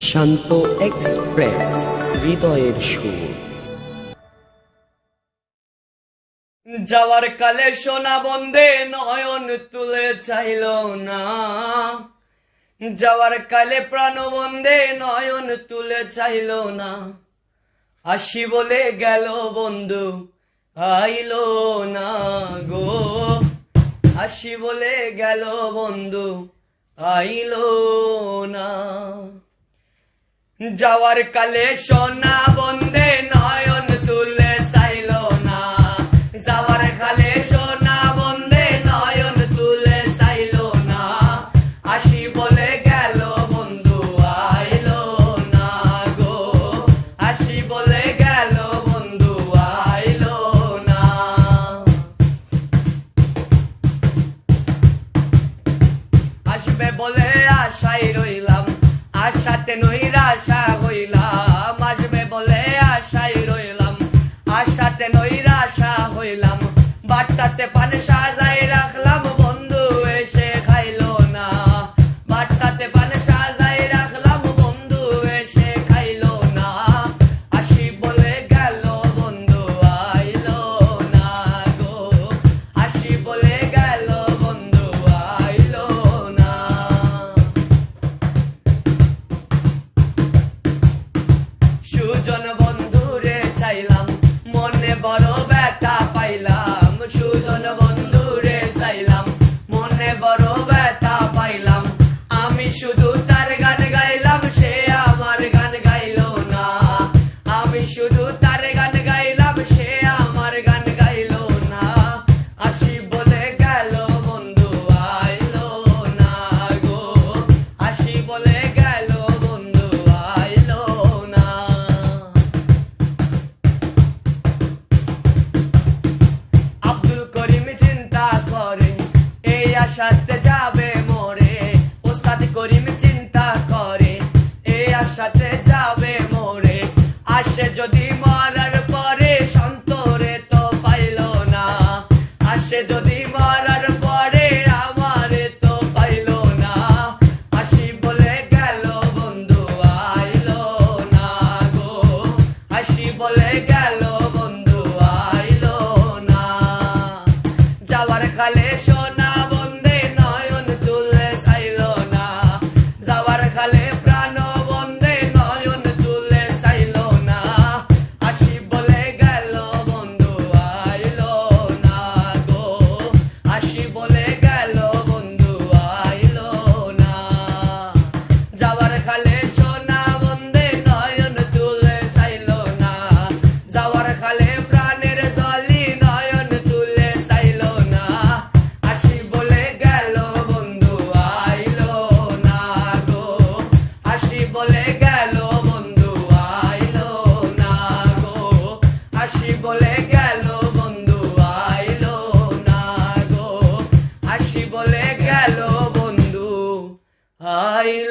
শান্ত express, হৃদয়ের সুর। যাওয়ার কালে সোনা বন্দে নয়ন তুলে চাইল না, যাওয়ার কালে প্রাণ বন্দে নয়ন তুলে চাইল না। আসি বলে গেল বন্ধু আইলো না গো, আসি বলে গেল বন্ধু আইলো না। যাওয়ার কালে সোনা বন্দে নয়ন তুলে চাইল না, যাওয়ার কালে সোনা বন্দে নয়ন তুলে চাইল না। আসি বলে গেল বন্ধু আইলো না গো, আসি বলে গেল বন্ধু আইলো না। আসবে বলে আশাই রইলাম, আশাতে নৈরাশা হইলাম। আসবে বলে আশাই রইলাম, আশাতে নৈরাশা হইলাম। বাট্টাতে পান সাজাই রাখলাম, বন্ধু এসে খাইলো না। বাট্টাতে পান সাজাই রাখলাম, বন্ধু এসে খাইলো না। আসি বলে গেল বন্ধু আইলো না গো, আসি বলে গেল বন্ধু আইলো না। সুজন বন্ধুরে চাইলাম, মনে বড় ব্যথা পাইলাম। সুজন বন্ধুরে চাইলাম, মনে বড় ব্যথা পাইলাম। আমি শুধু তার গান গাইলাম, সে আমার গান গাইলো না। আমি শুধু তার গান গাইলাম, সে আমার গান গাইলো না। আসি বলে গেল বন্ধু আইলো না গো, আসি বলে গেল বন্ধু আইলো না। আব্দুল করিম চিন্তা করে এই আশাতে যাবে মোরে। ওস্তাদ করিম চিন্তা করে এই আশাতে যাবে মোরে। আসে যদি মরার পরে সন্তরে তো পাইল না, আসে যদি মরার পরে আমারে তো পাইল না। আসি বলে গেল বন্ধু আইলো না গো, আসি বলে গেল বন্ধু আইলো না। যাওয়ার কালে সোনা বন্দে নয়ন তুলে চাইল না, যাওয়ার কালে প্রাণ বন্দে নয়ন তুলে চাইল না। আসি বলে গেল বন্ধু আইলো না গো, আসি বলে গেল বন্ধু আইলো না। যাওয়ার কালে সোনা বন্দে নয়ন তুলে চাইল না, যাওয়ার কালে প্রাণের জলি নয়ন তুলে চাইল না। আসি বলে গেল বন্ধু আইলো না গো, আসি বলে গেল বন্ধু আইলো না গো, আসি বলে গেল বন্ধু আইলো না গো, আসি বলে গেল বন্ধু আইলো।